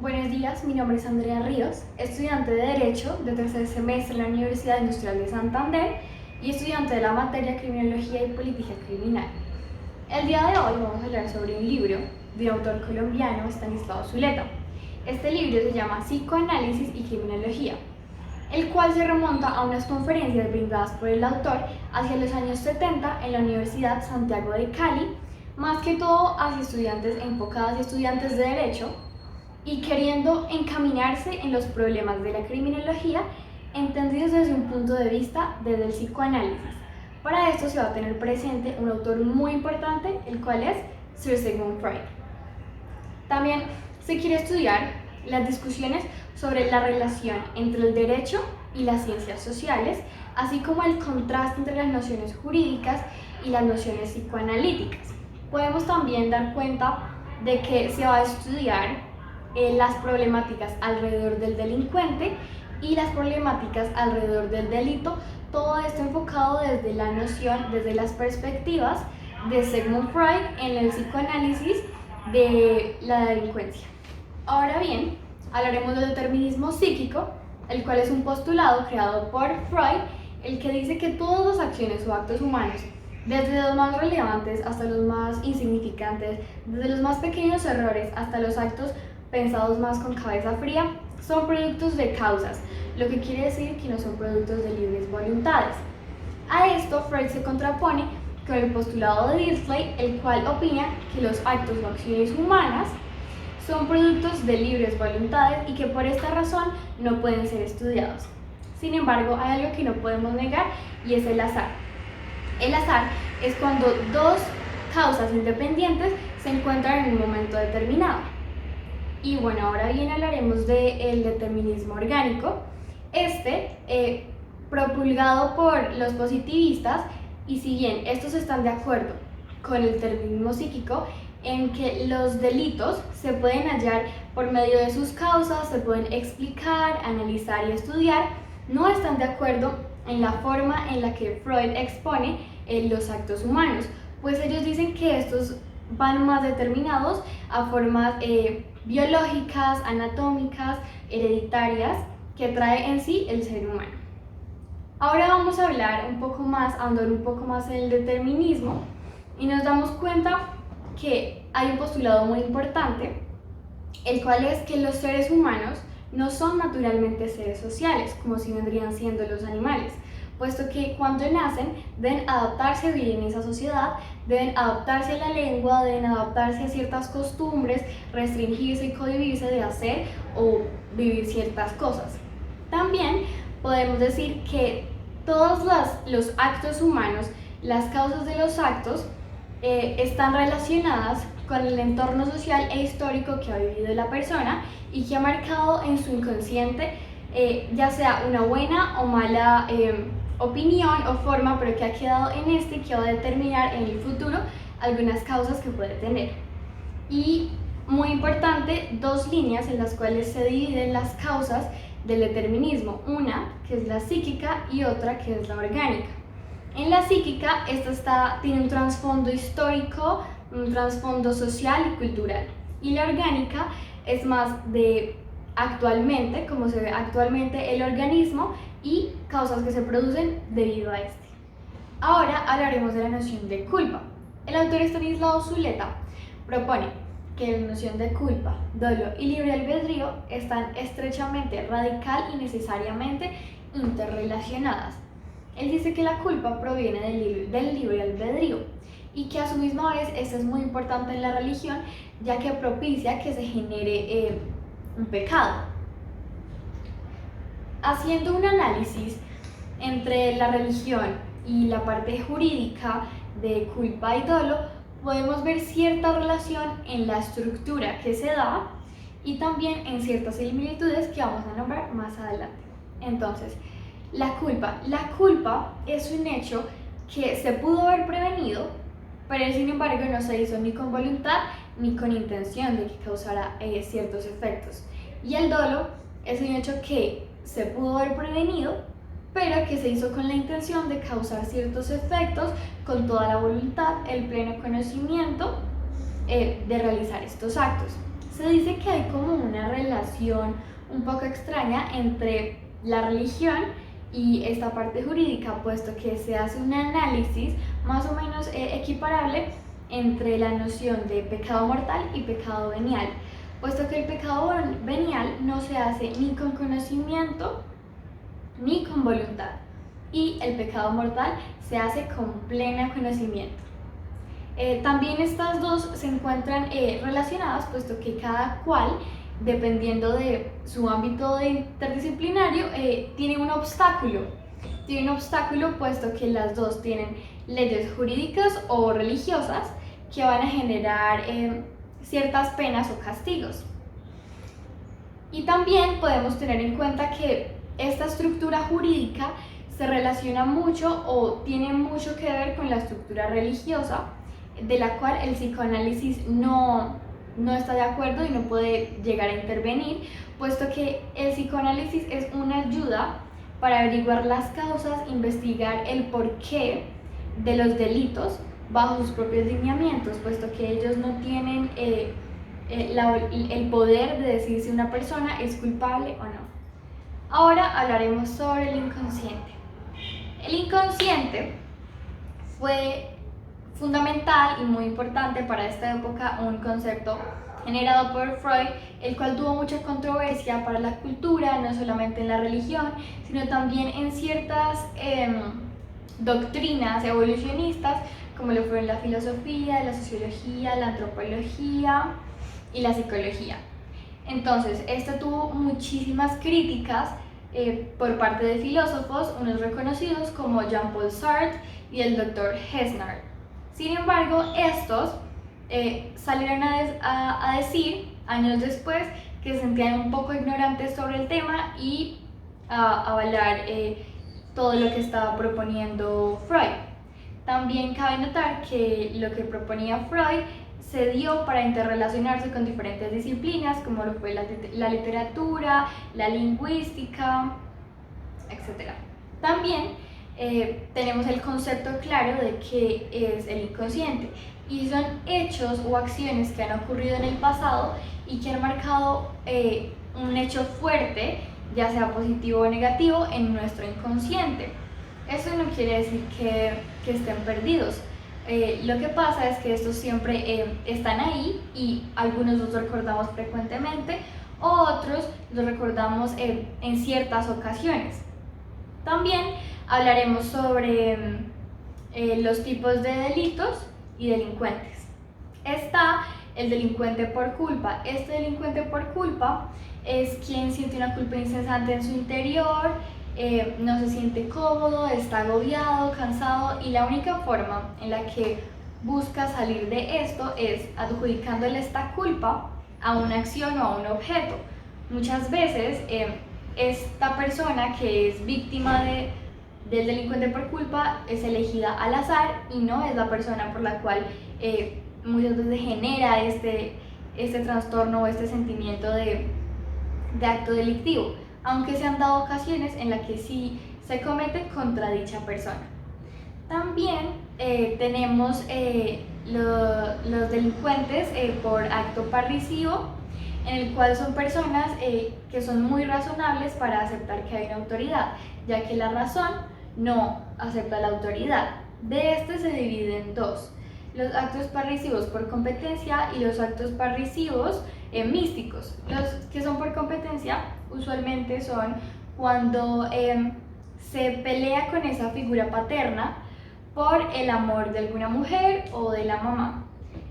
Buenos días, mi nombre es Andrea Ríos, estudiante de Derecho de tercer semestre en la Universidad Industrial de Santander y estudiante de la materia Criminología y Política Criminal. El día de hoy vamos a hablar sobre un libro de autor colombiano, Estanislao Zuleta. Este libro se llama Psicoanálisis y Criminología, el cual se remonta a unas conferencias brindadas por el autor hacia los años 70 en la Universidad Santiago de Cali, más que todo hacia estudiantes enfocadas y estudiantes de Derecho, y queriendo encaminarse en los problemas de la criminología entendidos desde un punto de vista desde el psicoanálisis. Para esto se va a tener presente un autor muy importante, el cual es Sir Sigmund Freud. También se quiere estudiar las discusiones sobre la relación entre el derecho y las ciencias sociales, así como el contraste entre las nociones jurídicas y las nociones psicoanalíticas. Podemos también dar cuenta de que se va a estudiar las problemáticas alrededor del delincuente y las problemáticas alrededor del delito, todo esto enfocado desde la noción, desde las perspectivas de Sigmund Freud en el psicoanálisis de la delincuencia. Ahora bien, hablaremos del determinismo psíquico, el cual es un postulado creado por Freud, el que dice que todas las acciones o actos humanos, desde los más relevantes hasta los más insignificantes, desde los más pequeños errores hasta los actos pensados más con cabeza fría, son productos de causas, lo que quiere decir que no son productos de libres voluntades. A esto Freud se contrapone con el postulado de Dirichlet, el cual opina que los actos o acciones humanas son productos de libres voluntades y que por esta razón no pueden ser estudiados. Sin embargo, hay algo que no podemos negar y es el azar. El azar es cuando dos causas independientes se encuentran en un momento determinado. Y bueno, ahora bien hablaremos del determinismo orgánico, propulgado por los positivistas, y si bien estos están de acuerdo con el determinismo psíquico, en que los delitos se pueden hallar por medio de sus causas, se pueden explicar, analizar y estudiar, no están de acuerdo en la forma en la que Freud expone los actos humanos, pues ellos dicen que estos van más determinados a formas biológicas, anatómicas, hereditarias, que trae en sí el ser humano. Ahora vamos a hablar un poco más, ahondar un poco más en el determinismo, y nos damos cuenta que hay un postulado muy importante, el cual es que los seres humanos no son naturalmente seres sociales, como si vendrían siendo los animales, puesto que cuando nacen deben adaptarse a vivir en esa sociedad, deben adaptarse a la lengua, deben adaptarse a ciertas costumbres, restringirse y cohibirse de hacer o vivir ciertas cosas. También podemos decir que todos los actos humanos, las causas de los actos, están relacionadas con el entorno social e histórico que ha vivido la persona y que ha marcado en su inconsciente ya sea una buena o mala opinión o forma, pero que ha quedado en y que va a determinar en el futuro algunas causas que puede tener. Y muy importante, dos líneas en las cuales se dividen las causas del determinismo, una que es la psíquica y otra que es la orgánica. En la psíquica, esta tiene un trasfondo histórico, un trasfondo social y cultural, y la orgánica es más de actualmente, cómo se ve actualmente el organismo y causas que se producen debido a este. Ahora hablaremos de la noción de culpa. El autor Estanislao Zuleta propone que la noción de culpa, dolo y libre albedrío están estrechamente, radical y necesariamente interrelacionadas. Él dice que la culpa proviene del libre albedrío y que a su misma vez esto es muy importante en la religión, ya que propicia que se genere un pecado. Haciendo un análisis entre la religión y la parte jurídica de culpa y dolo, podemos ver cierta relación en la estructura que se da y también en ciertas similitudes que vamos a nombrar más adelante. Entonces, la culpa es un hecho que se pudo haber prevenido, pero sin embargo no se hizo ni con voluntad ni con intención de que causara ciertos efectos. Y el dolo es un hecho que se pudo haber prevenido, pero que se hizo con la intención de causar ciertos efectos, con toda la voluntad, el pleno conocimiento de realizar estos actos. Se dice que hay como una relación un poco extraña entre la religión y esta parte jurídica, puesto que se hace un análisis más o menos equiparable entre la noción de pecado mortal y pecado venial, puesto que el pecado venial no se hace ni con conocimiento ni con voluntad, y el pecado mortal se hace con pleno conocimiento. También estas dos se encuentran relacionadas, puesto que cada cual, dependiendo de su ámbito interdisciplinario, tiene un obstáculo. Tiene un obstáculo puesto que las dos tienen leyes jurídicas o religiosas que van a generar ciertas penas o castigos. Y también podemos tener en cuenta que esta estructura jurídica se relaciona mucho o tiene mucho que ver con la estructura religiosa, de la cual el psicoanálisis no está de acuerdo y no puede llegar a intervenir, puesto que el psicoanálisis es una ayuda para averiguar las causas, investigar el porqué de los delitos bajo sus propios lineamientos, puesto que ellos no tienen el poder de decir si una persona es culpable o no. Ahora hablaremos sobre el inconsciente. El inconsciente fue fundamental y muy importante para esta época, un concepto generado por Freud, el cual tuvo mucha controversia para la cultura, no solamente en la religión, sino también en ciertas doctrinas evolucionistas, como lo fueron la filosofía, la sociología, la antropología y la psicología. Entonces, esto tuvo muchísimas críticas por parte de filósofos, unos reconocidos como Jean-Paul Sartre y el Dr. Hesnard. Sin embargo, estos salieron a decir años después que se sentían un poco ignorantes sobre el tema y a avalar todo lo que estaba proponiendo Freud. También cabe notar que lo que proponía Freud se dio para interrelacionarse con diferentes disciplinas, como lo fue la literatura, la lingüística, etc. También tenemos el concepto claro de qué es el inconsciente, y son hechos o acciones que han ocurrido en el pasado y que han marcado un hecho fuerte, ya sea positivo o negativo, en nuestro inconsciente. Eso no quiere decir que estén perdidos. Lo que pasa es que estos siempre están ahí y algunos los recordamos frecuentemente, otros los recordamos en ciertas ocasiones. También hablaremos sobre los tipos de delitos y delincuentes. Está el delincuente por culpa. Este delincuente por culpa es quien siente una culpa incesante en su interior, no se siente cómodo, está agobiado, cansado, y la única forma en la que busca salir de esto es adjudicándole esta culpa a una acción o a un objeto. Muchas veces esta persona que es víctima del delincuente por culpa es elegida al azar y no es la persona por la cual muchas veces genera este trastorno o este sentimiento de acto delictivo, aunque se han dado ocasiones en las que sí se comete contra dicha persona. También tenemos los delincuentes por acto parricido, en el cual son personas que son muy razonables para aceptar que hay una autoridad, ya que la razón no acepta la autoridad. De este se divide en dos: los actos parrisivos por competencia y los actos parrisivos místicos. Los que son por competencia usualmente son cuando se pelea con esa figura paterna por el amor de alguna mujer o de la mamá.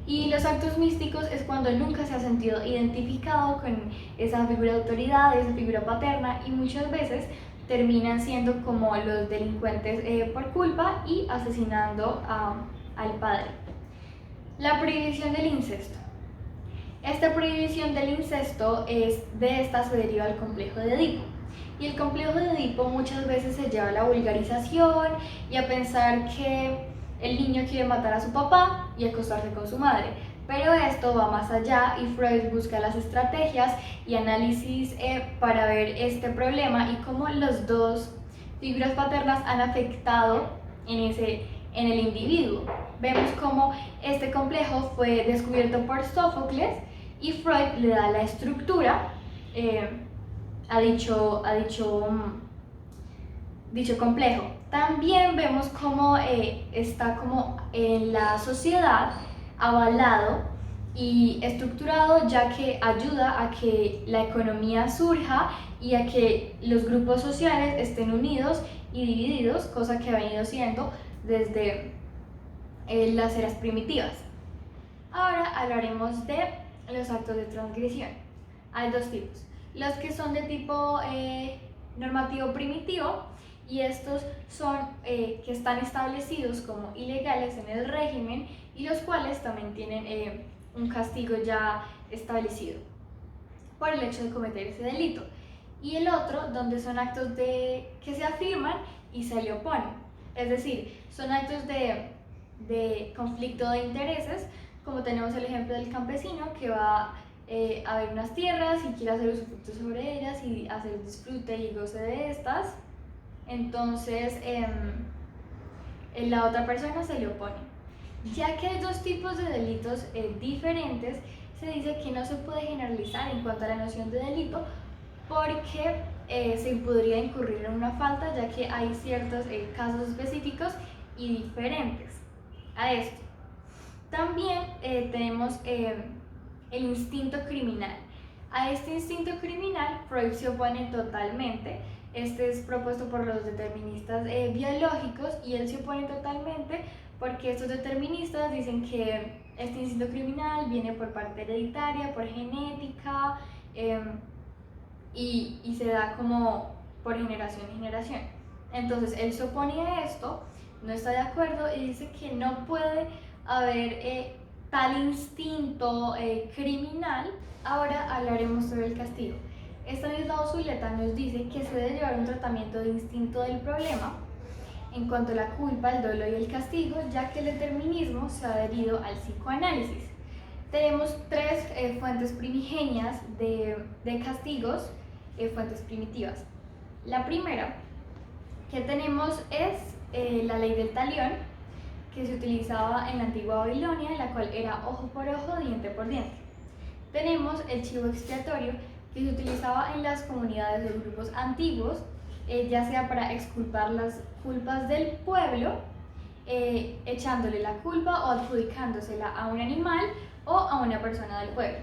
Y los actos místicos es cuando nunca se ha sentido identificado con esa figura de autoridad, esa figura paterna, y muchas veces terminan siendo como los delincuentes por culpa y asesinando al padre. La prohibición del incesto. Esta prohibición del incesto de esta se deriva del complejo de Edipo. Y el complejo de Edipo muchas veces se lleva a la vulgarización y a pensar que el niño quiere matar a su papá y acostarse con su madre. Pero esto va más allá y Freud busca las estrategias y análisis para ver este problema y cómo las dos figuras paternas han afectado en el individuo. Vemos cómo este complejo fue descubierto por Sófocles y Freud le da la estructura a dicho complejo. También vemos cómo está como en la sociedad avalado y estructurado, ya que ayuda a que la economía surja y a que los grupos sociales estén unidos y divididos, cosa que ha venido siendo desde las eras primitivas. Ahora hablaremos de los actos de transgresión. Hay dos tipos: los que son de tipo normativo primitivo, y estos son que están establecidos como ilegales en el régimen y los cuales también tienen un castigo ya establecido por el hecho de cometer ese delito. Y el otro, donde son actos que se afirman y se le oponen, es decir, son actos de conflicto de intereses, como tenemos el ejemplo del campesino que va a ver unas tierras y quiere hacer usufructo sobre ellas y hacer disfrute y goce de estas. Entonces la otra persona se le opone. Ya que hay dos tipos de delitos diferentes, se dice que no se puede generalizar en cuanto a la noción de delito, porque se podría incurrir en una falta, ya que hay ciertos casos específicos y diferentes a esto. También tenemos el instinto criminal. A este instinto criminal Freud se opone totalmente. Este es propuesto por los deterministas biológicos, y él se opone totalmente porque estos deterministas dicen que este instinto criminal viene por parte hereditaria, por genética, y se da como por generación en generación. Entonces él se opone a esto, no está de acuerdo y dice que no puede haber tal instinto criminal. Ahora hablaremos sobre el castigo. Estanislao Zuleta nos dice que se debe llevar un tratamiento de instinto del problema en cuanto a la culpa, el dolor y el castigo, ya que el determinismo se ha adherido al psicoanálisis. Tenemos tres fuentes primigenias de castigos, fuentes primitivas. La primera que tenemos es la ley del talión, que se utilizaba en la antigua Babilonia, en la cual era ojo por ojo, diente por diente. Tenemos el chivo expiatorio, que se utilizaba en las comunidades de grupos antiguos, ya sea para exculpar las culpas del pueblo, echándole la culpa o adjudicándosela a un animal o a una persona del pueblo.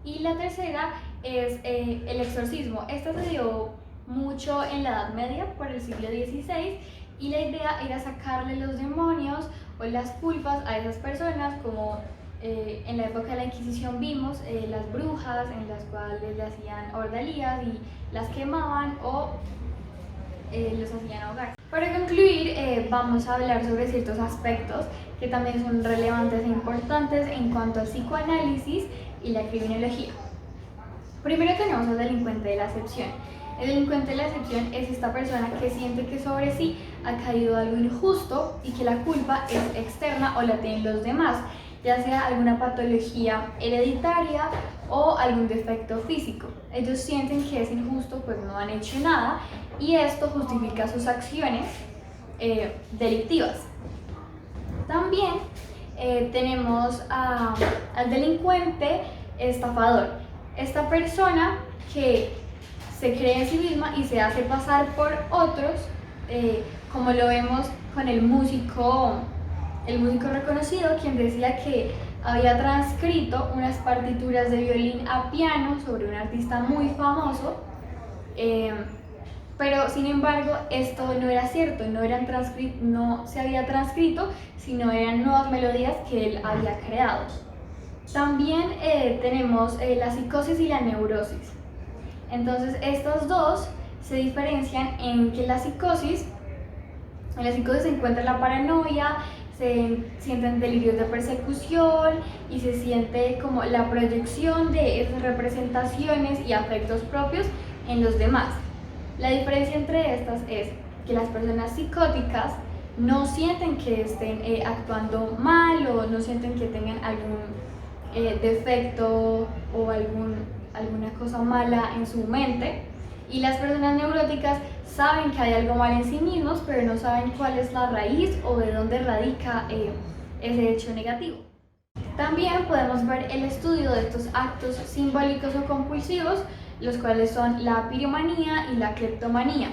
Y la tercera es el exorcismo. Esta se dio mucho en la Edad Media, por el siglo XVI, y la idea era sacarle los demonios o las culpas a esas personas, como en la época de la Inquisición vimos las brujas, en las cuales le hacían ordalías y las quemaban o los hacían ahogar. Para concluir, vamos a hablar sobre ciertos aspectos que también son relevantes e importantes en cuanto al psicoanálisis y la criminología. Primero tenemos al delincuente de la acepción. El delincuente de la acepción es esta persona que siente que sobre sí ha caído algo injusto y que la culpa es externa o la tienen los demás, ya sea alguna patología hereditaria o algún defecto físico. Ellos sienten que es injusto, pues no han hecho nada, y esto justifica sus acciones delictivas. También tenemos al delincuente estafador. Esta persona que se cree en sí misma y se hace pasar por otros, como lo vemos con el músico reconocido, quien decía que había transcrito unas partituras de violín a piano sobre un artista muy famoso, pero sin embargo esto no era cierto, no se había transcrito, sino eran nuevas melodías que él había creado. También tenemos la psicosis y la neurosis. Entonces estas dos se diferencian en que en la psicosis se encuentra la paranoia, se sienten delirios de persecución y se siente como la proyección de esas representaciones y afectos propios en los demás. La diferencia entre estas es que las personas psicóticas no sienten que estén actuando mal o no sienten que tengan algún defecto o alguna cosa mala en su mente, y las personas neuróticas saben que hay algo mal en sí mismos, pero no saben cuál es la raíz o de dónde radica ese hecho negativo. También podemos ver el estudio de estos actos simbólicos o compulsivos, los cuales son la piromanía y la cleptomanía.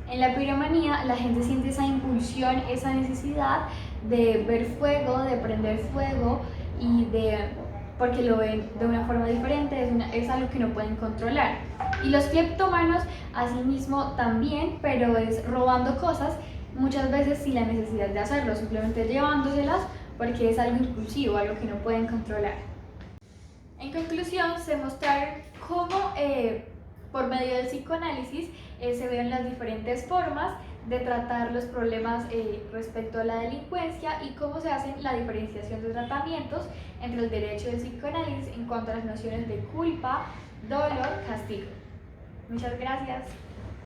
En la piromanía la gente siente esa impulsión, esa necesidad de ver fuego, de prender fuego porque lo ven de una forma diferente, es algo que no pueden controlar. Y los cleptómanos asimismo también, pero es robando cosas, muchas veces sin la necesidad de hacerlo, simplemente llevándoselas porque es algo impulsivo, algo que no pueden controlar. En conclusión, se mostraron cómo por medio del psicoanálisis se ven las diferentes formas de tratar los problemas respecto a la delincuencia y cómo se hace la diferenciación de tratamientos entre el derecho del psicoanálisis en cuanto a las nociones de culpa, dolor, castigo. Muchas gracias.